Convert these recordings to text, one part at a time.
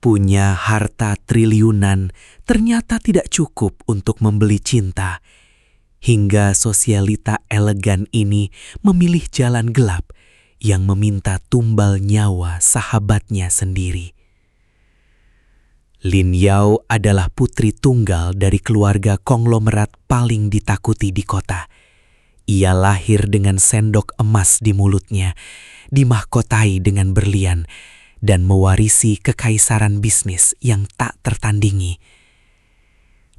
Punya harta triliunan ternyata tidak cukup untuk membeli cinta. Hingga sosialita elegan ini memilih jalan gelap yang meminta tumbal nyawa sahabatnya sendiri. Lin Yao adalah putri tunggal dari keluarga konglomerat paling ditakuti di kota. Ia lahir dengan sendok emas di mulutnya, dimahkotai dengan berlian, dan mewarisi kekaisaran bisnis yang tak tertandingi.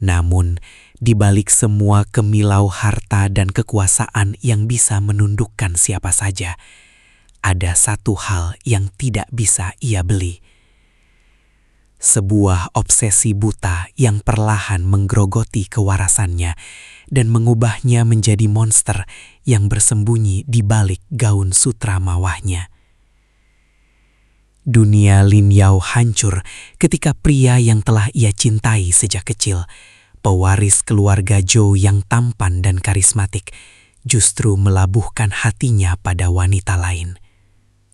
Namun, di balik semua kemilau harta dan kekuasaan yang bisa menundukkan siapa saja, ada satu hal yang tidak bisa ia beli. Sebuah obsesi buta yang perlahan menggerogoti kewarasannya dan mengubahnya menjadi monster yang bersembunyi di balik gaun sutra mawahnya. Dunia Lin Yao hancur ketika pria yang telah ia cintai sejak kecil, pewaris keluarga Zhou yang tampan dan karismatik, justru melabuhkan hatinya pada wanita lain.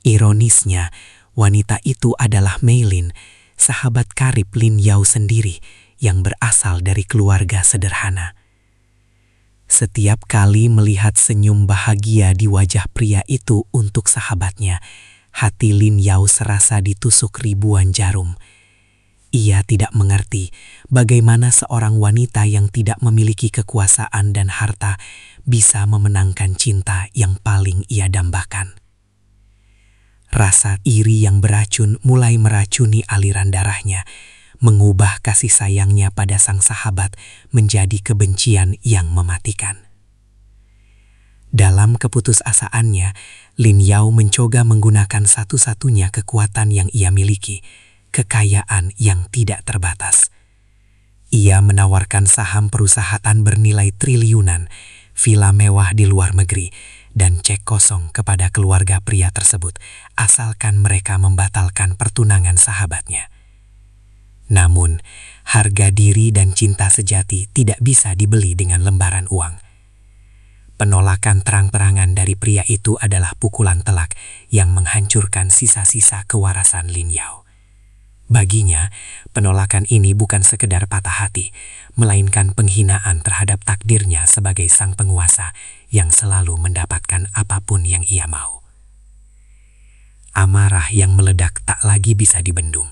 Ironisnya, wanita itu adalah Mei Lin, sahabat karib Lin Yao sendiri yang berasal dari keluarga sederhana. Setiap kali melihat senyum bahagia di wajah pria itu untuk sahabatnya, hati Lin Yao serasa ditusuk ribuan jarum. Ia tidak mengerti bagaimana seorang wanita yang tidak memiliki kekuasaan dan harta bisa memenangkan cinta yang paling ia dambakan. Rasa iri yang beracun mulai meracuni aliran darahnya, mengubah kasih sayangnya pada sang sahabat menjadi kebencian yang mematikan. Dalam keputusasaannya, Lin Yao mencoba menggunakan satu-satunya kekuatan yang ia miliki, kekayaan yang tidak terbatas. Ia menawarkan saham perusahaan bernilai triliunan, villa mewah di luar negeri, dan cek kosong kepada keluarga pria tersebut, asalkan mereka membatalkan pertunangan sahabatnya. Namun, harga diri dan cinta sejati tidak bisa dibeli dengan lembaran uang. Penolakan terang-terangan dari pria itu adalah pukulan telak yang menghancurkan sisa-sisa kewarasan Lin Yao. Baginya, penolakan ini bukan sekedar patah hati, melainkan penghinaan terhadap takdirnya sebagai sang penguasa yang selalu mendapatkan apapun yang ia mau. Amarah yang meledak tak lagi bisa dibendung.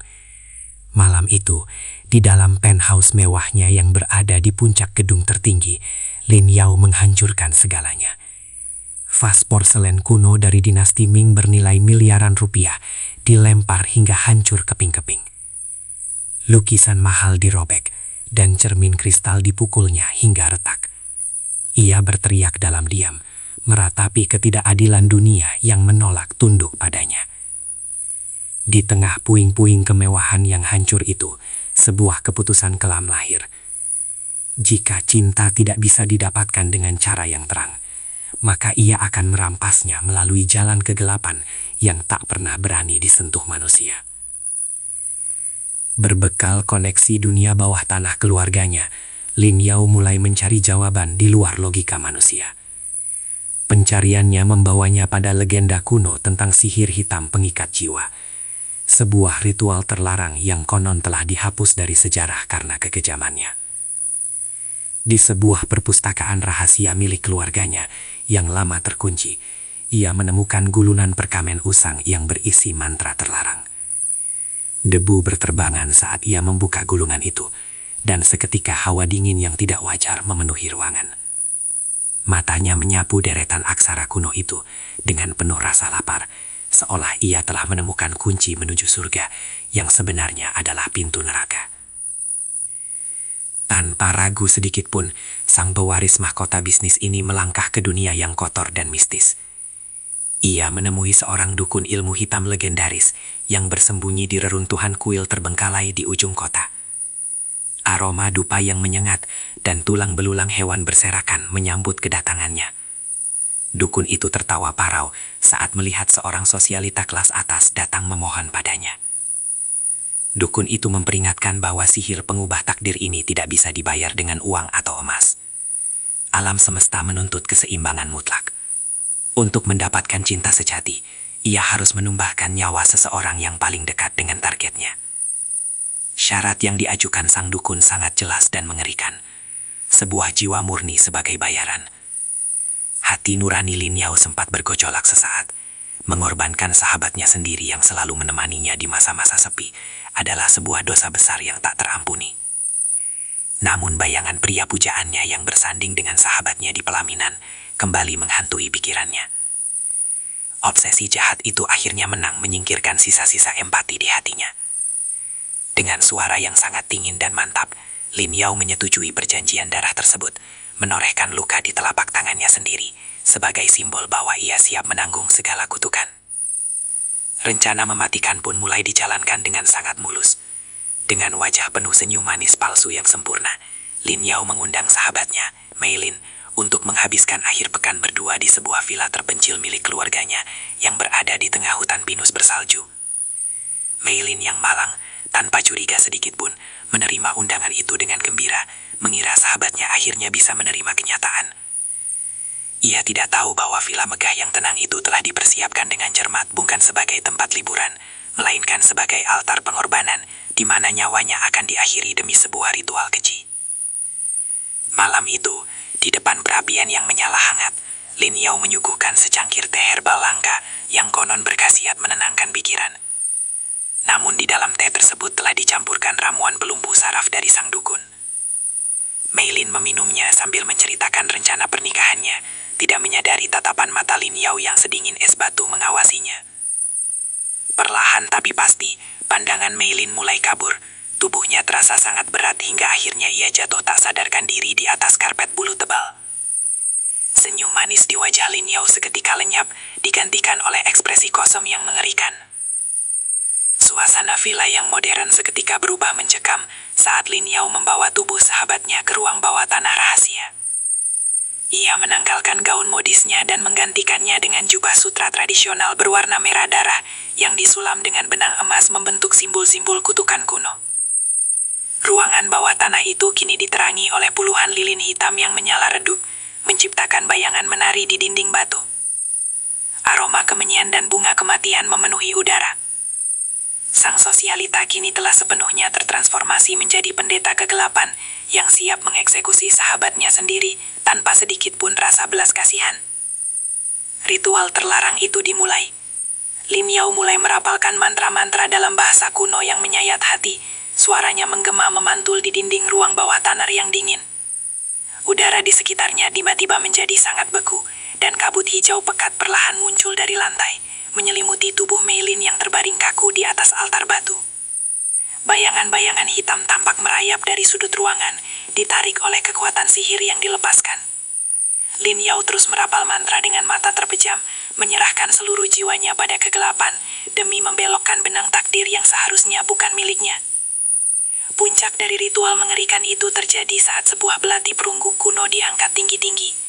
Malam itu, di dalam penthouse mewahnya yang berada di puncak gedung tertinggi, Lin Yao menghancurkan segalanya. Vas porselen kuno dari dinasti Ming bernilai miliaran rupiah dilempar hingga hancur keping-keping. Lukisan mahal dirobek dan cermin kristal dipukulnya hingga retak. Ia berteriak dalam diam, meratapi ketidakadilan dunia yang menolak tunduk padanya. Di tengah puing-puing kemewahan yang hancur itu, sebuah keputusan kelam lahir. Jika cinta tidak bisa didapatkan dengan cara yang terang, maka ia akan merampasnya melalui jalan kegelapan yang tak pernah berani disentuh manusia. Berbekal koneksi dunia bawah tanah keluarganya, Lin Yao mulai mencari jawaban di luar logika manusia. Pencariannya membawanya pada legenda kuno tentang sihir hitam pengikat jiwa. Sebuah ritual terlarang yang konon telah dihapus dari sejarah karena kekejamannya. Di sebuah perpustakaan rahasia milik keluarganya yang lama terkunci, ia menemukan gulunan perkamen usang yang berisi mantra terlarang. Debu berterbangan saat ia membuka gulungan itu, dan seketika hawa dingin yang tidak wajar memenuhi ruangan. Matanya menyapu deretan aksara kuno itu dengan penuh rasa lapar, seolah ia telah menemukan kunci menuju surga yang sebenarnya adalah pintu neraka. Tanpa ragu sedikit pun, sang pewaris mahkota bisnis ini melangkah ke dunia yang kotor dan mistis. Ia menemui seorang dukun ilmu hitam legendaris yang bersembunyi di reruntuhan kuil terbengkalai di ujung kota. Aroma dupa yang menyengat dan tulang belulang hewan berserakan menyambut kedatangannya. Dukun itu tertawa parau saat melihat seorang sosialita kelas atas datang memohon padanya. Dukun itu memperingatkan bahwa sihir pengubah takdir ini tidak bisa dibayar dengan uang atau emas. Alam semesta menuntut keseimbangan mutlak. Untuk mendapatkan cinta sejati, ia harus menumbahkan nyawa seseorang yang paling dekat dengan targetnya. Syarat yang diajukan sang dukun sangat jelas dan mengerikan. Sebuah jiwa murni sebagai bayaran. Hati nurani Lin Yao sempat bergejolak sesaat. Mengorbankan sahabatnya sendiri yang selalu menemaninya di masa-masa sepi adalah sebuah dosa besar yang tak terampuni. Namun bayangan pria pujaannya yang bersanding dengan sahabatnya di pelaminan kembali menghantui pikirannya. Obsesi jahat itu akhirnya menang menyingkirkan sisa-sisa empati di hatinya. Dengan suara yang sangat dingin dan mantap, Lin Yao menyetujui perjanjian darah tersebut, menorehkan luka di telapak tangannya sendiri sebagai simbol bahwa ia siap menanggung segala kutukan. Rencana mematikan pun mulai dijalankan dengan sangat mulus. Dengan wajah penuh senyum manis palsu yang sempurna, Lin Yao mengundang sahabatnya, Mei Lin, untuk menghabiskan akhir pekan berdua di sebuah villa terpencil milik keluarganya yang berada di tengah hutan pinus bersalju. Mei Lin yang malang, tanpa curiga sedikit pun, menerima undangan itu dengan gembira, mengira sahabatnya akhirnya bisa menerima kenyataan. Ia tidak tahu bahwa villa megah yang tenang itu telah dipersiapkan dengan cermat bukan sebagai tempat liburan, melainkan sebagai altar pengorbanan, di mana nyawanya akan diakhiri demi sebuah ritual keji. Malam itu, di depan perapian yang menyala hangat, Lin Yao menyuguhkan secangkir teh herbal langka yang konon berkhasiat menenangkan pikiran. Namun di dalam teh tersebut telah dicampurkan ramuan pelumpuh saraf dari sang dukun. Mei Lin meminumnya sambil menceritakan rencana pernikahannya, tidak menyadari tatapan mata Lin Yao yang sedingin es batu mengawasinya. Perlahan tapi pasti, pandangan Mei Lin mulai kabur. Tubuhnya terasa sangat berat hingga akhirnya ia jatuh tak sadarkan diri di atas karpet bulu tebal. Senyum manis di wajah Lin Yao seketika lenyap, digantikan oleh ekspresi kosong yang mengerikan. Suasana villa yang modern seketika berubah mencekam saat Lin Yao membawa tubuh sahabatnya ke ruang bawah tanah rahasia. Ia menanggalkan gaun modisnya dan menggantikannya dengan jubah sutra tradisional berwarna merah darah yang disulam dengan benang emas membentuk simbol-simbol kutukan kuno. Ruangan bawah tanah itu kini diterangi oleh puluhan lilin hitam yang menyala redup, menciptakan bayangan menari di dinding batu. Aroma kemenyan dan bunga kematian memenuhi udara. Sang sosialita kini telah sepenuhnya tertransformasi menjadi pendeta kegelapan yang siap mengeksekusi sahabatnya sendiri tanpa sedikit pun rasa belas kasihan. Ritual terlarang itu dimulai. Lin Yao mulai merapalkan mantra-mantra dalam bahasa kuno yang menyayat hati. Suaranya menggema memantul di dinding ruang bawah tanah yang dingin. Udara di sekitarnya tiba-tiba menjadi sangat beku, dan kabut hijau pekat perlahan muncul dari lantai, menyelimuti tubuh Mei Lin yang terbaring kaku di atas altar batu. Bayangan-bayangan hitam tampak merayap dari sudut ruangan, ditarik oleh kekuatan sihir yang dilepaskan. Lin Yao terus merapal mantra dengan mata terpejam, menyerahkan seluruh jiwanya pada kegelapan, demi membelokkan benang takdir yang seharusnya bukan miliknya. Puncak dari ritual mengerikan itu terjadi saat sebuah belati perunggu kuno diangkat tinggi-tinggi.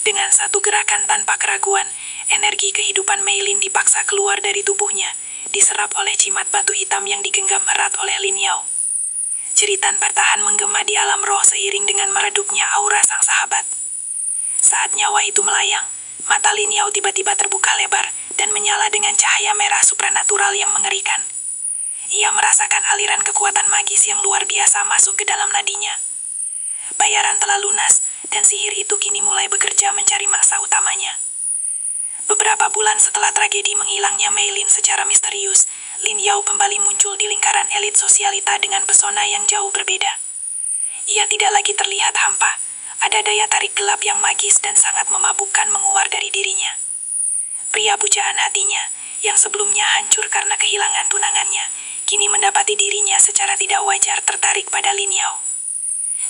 Dengan satu gerakan tanpa keraguan, energi kehidupan Mei Lin dipaksa keluar dari tubuhnya, diserap oleh jimat batu hitam yang digenggam erat oleh Lin Yao. Jeritan bertahan menggema di alam roh seiring dengan meredupnya aura sang sahabat. Saat nyawa itu melayang, mata Lin Yao tiba-tiba terbuka lebar dan menyala dengan cahaya merah supranatural yang mengerikan. Ia merasakan aliran kekuatan magis yang luar biasa masuk ke dalam nadinya. Bayaran telah lunas, dan sihir itu kini mulai bekerja mencari mangsa utamanya. Beberapa bulan setelah tragedi menghilangnya Mei Lin secara misterius, Lin Yao kembali muncul di lingkaran elit sosialita dengan pesona yang jauh berbeda. Ia tidak lagi terlihat hampa, ada daya tarik gelap yang magis dan sangat memabukkan menguar dari dirinya. Pria pujaan hatinya, yang sebelumnya hancur karena kehilangan tunangannya, kini mendapati dirinya secara tidak wajar tertarik pada Lin Yao.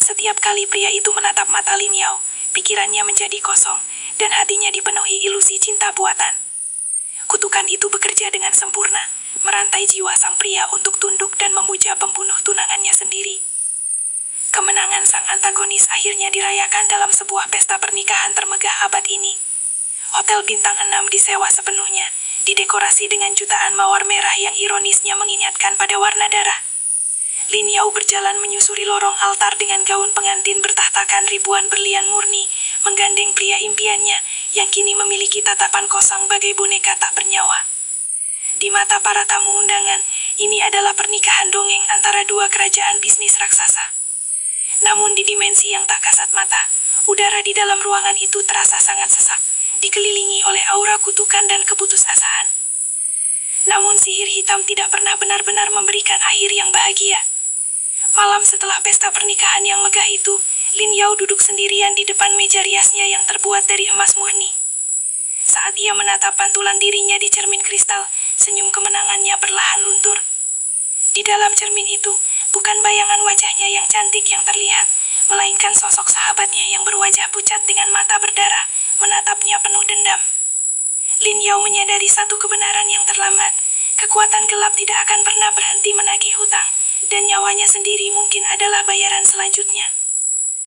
Setiap kali pria itu menatap mata Lin Yao, pikirannya menjadi kosong, dan hatinya dipenuhi ilusi cinta buatan. Kutukan itu bekerja dengan sempurna, merantai jiwa sang pria untuk tunduk dan memuja pembunuh tunangannya sendiri. Kemenangan sang antagonis akhirnya dirayakan dalam sebuah pesta pernikahan termegah abad ini. Hotel bintang 6 disewa sepenuhnya, didekorasi dengan jutaan mawar merah yang ironisnya mengingatkan pada warna darah. Lin Yao berjalan menyusuri lorong altar dengan gaun pengantin bertahtakan ribuan berlian murni, menggandeng pria impiannya yang kini memiliki tatapan kosong bagai boneka tak bernyawa. Di mata para tamu undangan, ini adalah pernikahan dongeng antara dua kerabat dimensi yang tak kasat mata. Udara di dalam ruangan itu terasa sangat sesak, dikelilingi oleh aura kutukan dan keputusasaan. Namun sihir hitam tidak pernah benar-benar memberikan akhir yang bahagia. Malam setelah pesta pernikahan yang megah itu, Lin Yao duduk sendirian di depan meja riasnya yang terbuat dari emas murni. Saat ia menatap pantulan dirinya di cermin kristal, senyum kemenangannya perlahan luntur. Di dalam cermin itu, bukan bayangan wajahnya yang cantik yang terlihat, melainkan sosok sahabatnya yang berwajah pucat dengan mata berdarah, menatapnya penuh dendam. Lin Yao menyadari satu kebenaran yang terlambat. Kekuatan gelap tidak akan pernah berhenti menagih hutang, dan nyawanya sendiri mungkin adalah bayaran selanjutnya.